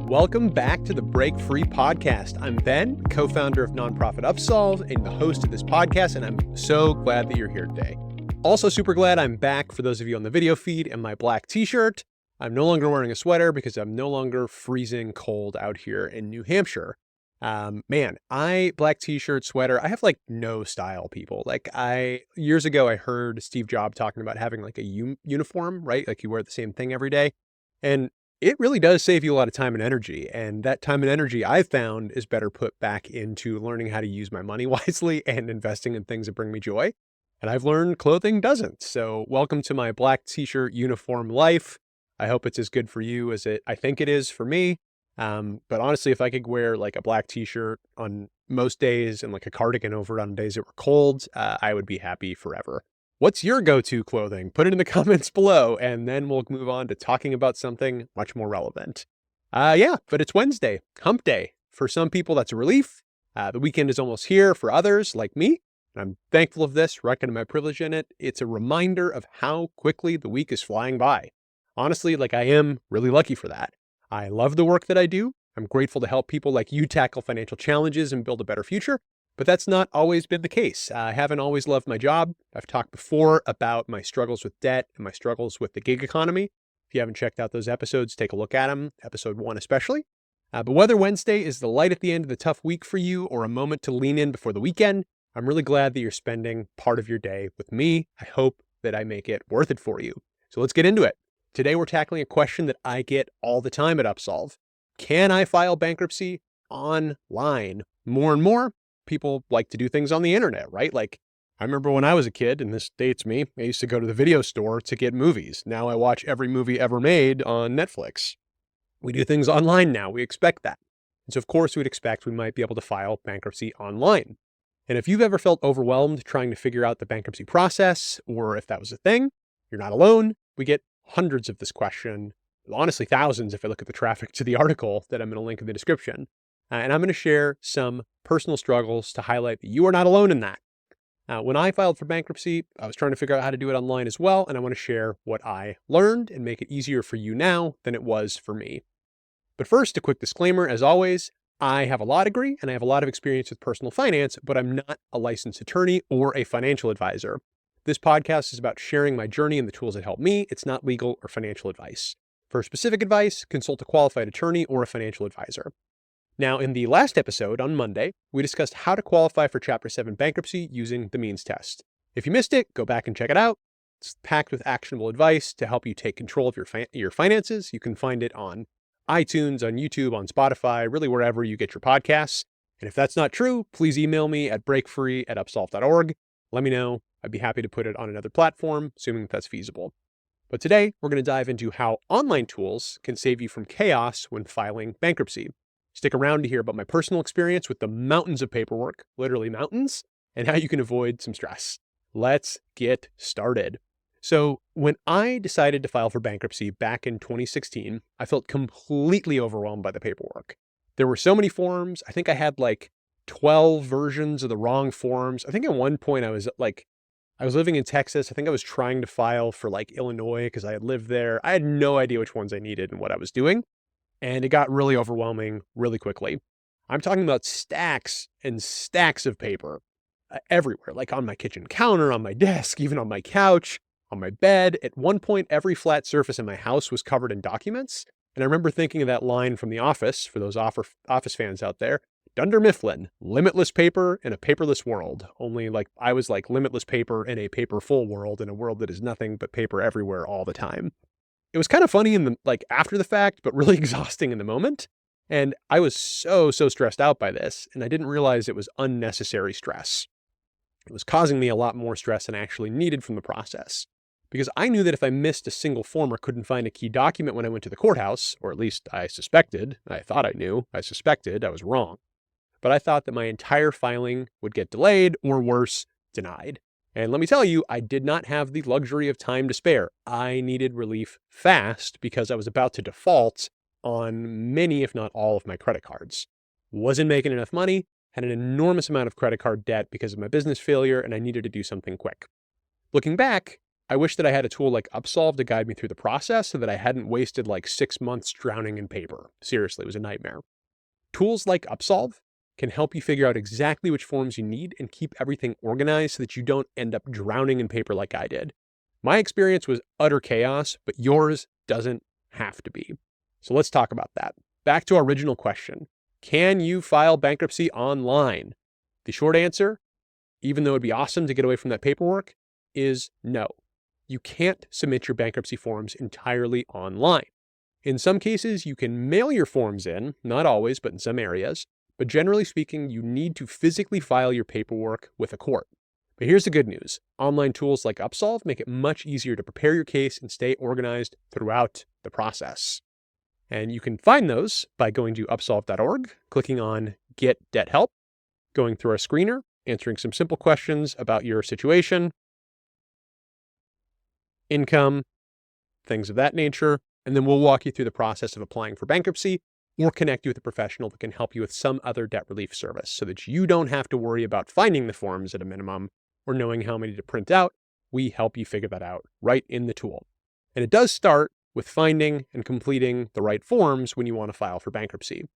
Welcome back to the Break Free Podcast. I'm Ben, co-founder of nonprofit Upsolve and the host of this podcast, and I'm so glad that you're here today. Also super glad I'm back for those of you on the video feed in my black t-shirt. I'm no longer wearing a sweater because I'm no longer freezing cold out here in New Hampshire. Black t-shirt, sweater, I have like no style, people. Years ago, I heard Steve Jobs talking about having like a uniform, right? Like you wear the same thing every day. And it really does save you a lot of time and energy. And that time and energy I've found is better put back into learning how to use my money wisely and investing in things that bring me joy. And I've learned clothing doesn't. So welcome to my black t-shirt uniform life. I hope it's as good for you as I think it is for me. But honestly, if I could wear like a black t-shirt on most days and like a cardigan over it on days that were cold, I would be happy forever. What's your go-to clothing? Put it in the comments below, and then we'll move on to talking about something much more relevant. But it's Wednesday, hump day. For some people, that's a relief. The weekend is almost here. For others, like me, and I'm thankful of this, reckoning my privilege in it. It's a reminder of how quickly the week is flying by. Honestly, I am really lucky for that. I love the work that I do. I'm grateful to help people like you tackle financial challenges and build a better future. But that's not always been the case. I haven't always loved my job. I've talked before about my struggles with debt and my struggles with the gig economy. If you haven't checked out those episodes, take a look at them, episode 1 especially. But whether Wednesday is the light at the end of the tough week for you or a moment to lean in before the weekend, I'm really glad that you're spending part of your day with me. I hope that I make it worth it for you. So let's get into it. Today, we're tackling a question that I get all the time at Upsolve. Can I file bankruptcy online? More and more, people like to do things on the internet, right? I remember when I was a kid, and this dates me, I used to go to the video store to get movies. Now I watch every movie ever made on Netflix. We do things online now. We expect that. And so, of course, we'd expect we might be able to file bankruptcy online. And if you've ever felt overwhelmed trying to figure out the bankruptcy process, or if that was a thing, you're not alone. We get hundreds of this question, honestly, thousands if I look at the traffic to the article that I'm going to link in the description. And I'm going to share some personal struggles to highlight that you are not alone in that. When I filed for bankruptcy, I was trying to figure out how to do it online as well. And I want to share what I learned and make it easier for you now than it was for me. But first, a quick disclaimer. As always, I have a law degree and I have a lot of experience with personal finance, but I'm not a licensed attorney or a financial advisor. This podcast is about sharing my journey and the tools that help me. It's not legal or financial advice. For specific advice, consult a qualified attorney or a financial advisor. Now, in the last episode on Monday, we discussed how to qualify for Chapter 7 bankruptcy using the means test. If you missed it, go back and check it out. It's packed with actionable advice to help you take control of your finances. You can find it on iTunes, on YouTube, on Spotify, really wherever you get your podcasts. And if that's not true, please email me at breakfree@upsolve.org. Let me know. I'd be happy to put it on another platform, assuming that's feasible. But today, we're going to dive into how online tools can save you from chaos when filing bankruptcy. Stick around to hear about my personal experience with the mountains of paperwork, literally mountains, and how you can avoid some stress. Let's get started. So when I decided to file for bankruptcy back in 2016, I felt completely overwhelmed by the paperwork. There were so many forms. I think I had 12 versions of the wrong forms. I think at one point I was living in Texas. I think I was trying to file for Illinois because I had lived there. I had no idea which ones I needed and what I was doing. And it got really overwhelming really quickly. I'm talking about stacks and stacks of paper everywhere, on my kitchen counter, on my desk, even on my couch, on my bed. At one point, every flat surface in my house was covered in documents. And I remember thinking of that line from The Office, for those Office fans out there, Dunder Mifflin, limitless paper in a paperless world. Only I was limitless paper in a paper-full world, in a world that is nothing but paper everywhere all the time. It was kind of funny in the after the fact, but really exhausting in the moment. And I was so stressed out by this, and I didn't realize it was unnecessary stress. It was causing me a lot more stress than I actually needed from the process. Because I knew that if I missed a single form or couldn't find a key document when I went to the courthouse, or at least I suspected, I thought I knew, I suspected, I was wrong. But I thought that my entire filing would get delayed, or worse, denied. And let me tell you, I did not have the luxury of time to spare. I needed relief fast because I was about to default on many, if not all, of my credit cards. Wasn't making enough money, had an enormous amount of credit card debt because of my business failure, and I needed to do something quick. Looking back, I wish that I had a tool like Upsolve to guide me through the process so that I hadn't wasted like 6 months drowning in paper. Seriously, it was a nightmare. Tools like Upsolve can help you figure out exactly which forms you need and keep everything organized so that you don't end up drowning in paper like I did. My experience was utter chaos, but yours doesn't have to be. So let's talk about that. Back to our original question. Can you file bankruptcy online? The short answer, even though it'd be awesome to get away from that paperwork, is no. You can't submit your bankruptcy forms entirely online. In some cases, you can mail your forms in, not always, but in some areas. But generally speaking, you need to physically file your paperwork with a court. But here's the good news. Online tools like Upsolve make it much easier to prepare your case and stay organized throughout the process. And you can find those by going to upsolve.org, clicking on Get Debt Help, going through our screener, answering some simple questions about your situation, income, things of that nature, and then we'll walk you through the process of applying for bankruptcy or connect you with a professional that can help you with some other debt relief service so that you don't have to worry about finding the forms at a minimum or knowing how many to print out. We help you figure that out right in the tool. And it does start with finding and completing the right forms when you want to file for bankruptcy.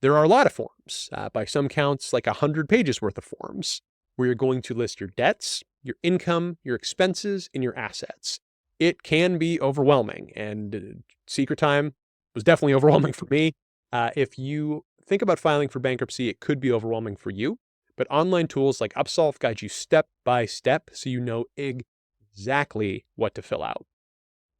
There are a lot of forms, by some counts, like 100 pages worth of forms, where you're going to list your debts, your income, your expenses, and your assets. It can be overwhelming, and secret time was definitely overwhelming for me. If you think about filing for bankruptcy, it could be overwhelming for you, but online tools like Upsolve guide you step by step so you know exactly what to fill out.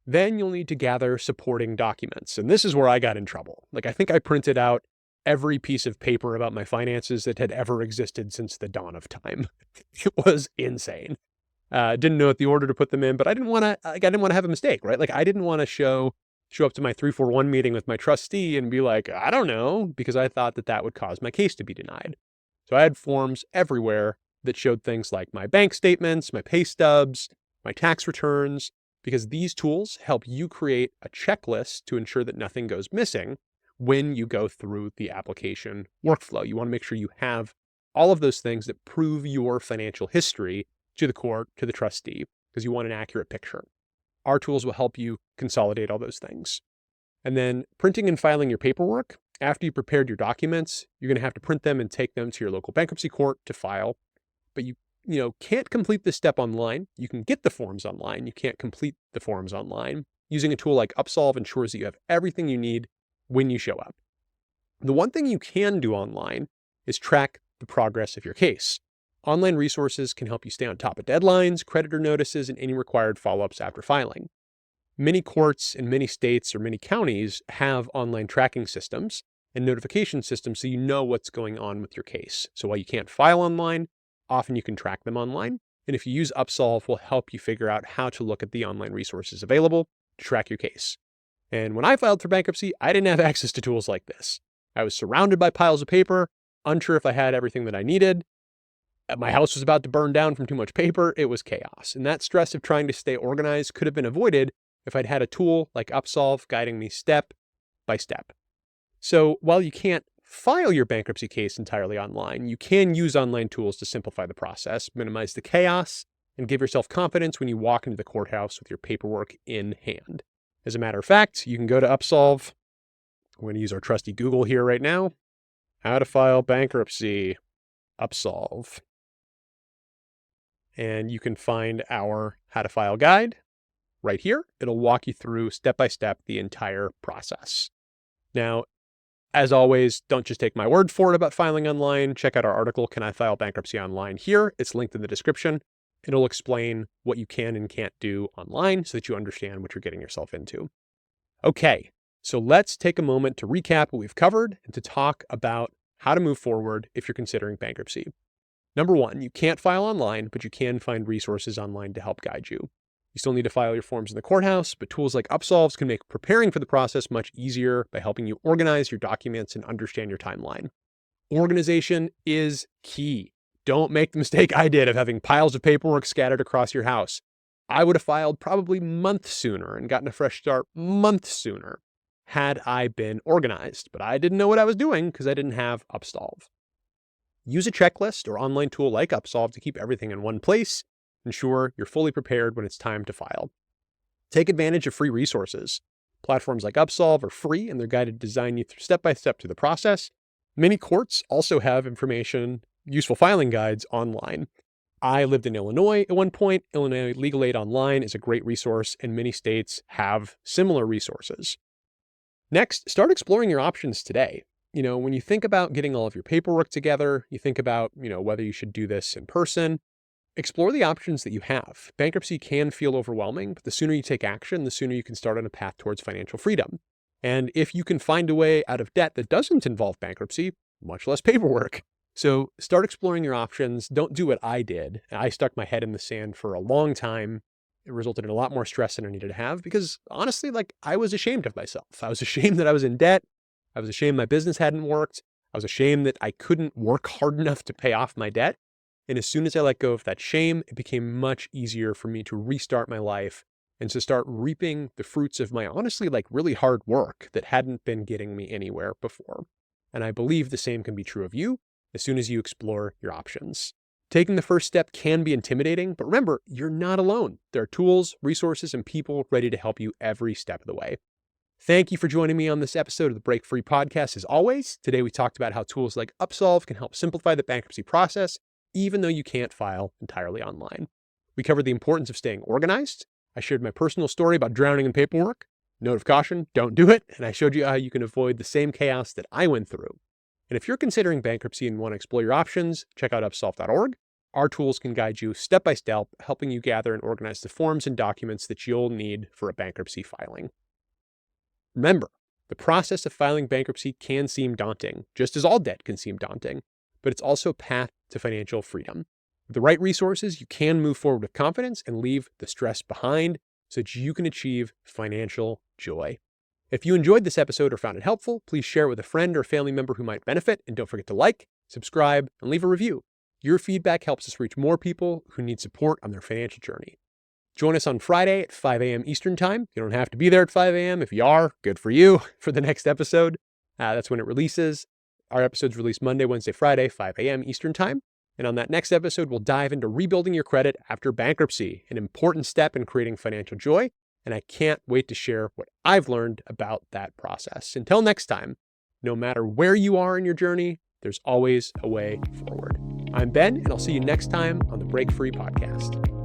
Then you'll need to gather supporting documents, and this is where I got in trouble. I think I printed out every piece of paper about my finances that had ever existed since the dawn of time. It was insane. Didn't know what the order to put them in, but I didn't want to have a mistake, right? I didn't want to show up to my 341 meeting with my trustee and be like, I don't know, because I thought that would cause my case to be denied. So I had forms everywhere that showed things like my bank statements, my pay stubs, my tax returns, because these tools help you create a checklist to ensure that nothing goes missing when you go through the application workflow. You want to make sure you have all of those things that prove your financial history to the court, to the trustee, because you want an accurate picture. Our tools will help you consolidate all those things. And then printing and filing your paperwork. After you prepared your documents, you're going to have to print them and take them to your local bankruptcy court to file. But you can't complete this step online. You can get the forms online. You can't complete the forms online. Using a tool like Upsolve ensures that you have everything you need when you show up. The one thing you can do online is track the progress of your case. Online resources can help you stay on top of deadlines, creditor notices, and any required follow-ups after filing. Many courts in many states or many counties have online tracking systems and notification systems so you know what's going on with your case. So while you can't file online, often you can track them online. And if you use Upsolve, we'll help you figure out how to look at the online resources available to track your case. And when I filed for bankruptcy, I didn't have access to tools like this. I was surrounded by piles of paper, unsure if I had everything that I needed. My house was about to burn down from too much paper. It was chaos. And that stress of trying to stay organized could have been avoided if I'd had a tool like Upsolve guiding me step by step. So while you can't file your bankruptcy case entirely online, you can use online tools to simplify the process, minimize the chaos, and give yourself confidence when you walk into the courthouse with your paperwork in hand. As a matter of fact, you can go to Upsolve. We're going to use our trusty Google here right now. How to file bankruptcy, Upsolve. And you can find our how to file guide right here. It'll walk you through step by step the entire process. Now, as always, don't just take my word for it about filing online. Check out our article, Can I File Bankruptcy Online? Here. It's linked in the description. It'll explain what you can and can't do online so that you understand what you're getting yourself into. Okay, so let's take a moment to recap what we've covered and to talk about how to move forward if you're considering bankruptcy. Number one, you can't file online, but you can find resources online to help guide you. You still need to file your forms in the courthouse, but tools like Upsolve can make preparing for the process much easier by helping you organize your documents and understand your timeline. Organization is key. Don't make the mistake I did of having piles of paperwork scattered across your house. I would have filed probably months sooner and gotten a fresh start months sooner had I been organized, but I didn't know what I was doing because I didn't have Upsolve. Use a checklist or online tool like Upsolve to keep everything in one place. ensure you're fully prepared when it's time to file. Take advantage of free resources. Platforms like Upsolve are free and they're guided to design you through step-by-step through the process. Many courts also have useful filing guides online. I lived in Illinois at one point. Illinois Legal Aid Online is a great resource, and many states have similar resources. Next, start exploring your options today. When you think about getting all of your paperwork together, you think about, whether you should do this in person, explore the options that you have. Bankruptcy can feel overwhelming, but the sooner you take action, the sooner you can start on a path towards financial freedom. And if you can find a way out of debt that doesn't involve bankruptcy, much less paperwork. So start exploring your options. Don't do what I did. I stuck my head in the sand for a long time. It resulted in a lot more stress than I needed to have because honestly, I was ashamed of myself. I was ashamed that I was in debt. I was ashamed my business hadn't worked. I was ashamed that I couldn't work hard enough to pay off my debt. And as soon as I let go of that shame, it became much easier for me to restart my life and to start reaping the fruits of my honestly really hard work that hadn't been getting me anywhere before. And I believe the same can be true of you as soon as you explore your options. Taking the first step can be intimidating, but remember, you're not alone. There are tools, resources, and people ready to help you every step of the way. Thank you for joining me on this episode of the Break Free Podcast. As always, today we talked about how tools like Upsolve can help simplify the bankruptcy process, even though you can't file entirely online. We covered the importance of staying organized. I shared my personal story about drowning in paperwork. Note of caution, don't do it. And I showed you how you can avoid the same chaos that I went through. And if you're considering bankruptcy and want to explore your options, check out upsolve.org. Our tools can guide you step by step, helping you gather and organize the forms and documents that you'll need for a bankruptcy filing. Remember, the process of filing bankruptcy can seem daunting, just as all debt can seem daunting, but it's also a path to financial freedom. With the right resources, you can move forward with confidence and leave the stress behind so that you can achieve financial joy. If you enjoyed this episode or found it helpful, please share it with a friend or family member who might benefit, and don't forget to like, subscribe, and leave a review. Your feedback helps us reach more people who need support on their financial journey. Join us on Friday at 5 a.m. Eastern Time. You don't have to be there at 5 a.m. If you are, good for you, for the next episode. That's when it releases. Our episodes release Monday, Wednesday, Friday, 5 a.m. Eastern Time. And on that next episode, we'll dive into rebuilding your credit after bankruptcy, an important step in creating financial joy. And I can't wait to share what I've learned about that process. Until next time, no matter where you are in your journey, there's always a way forward. I'm Ben, and I'll see you next time on the Break Free Podcast.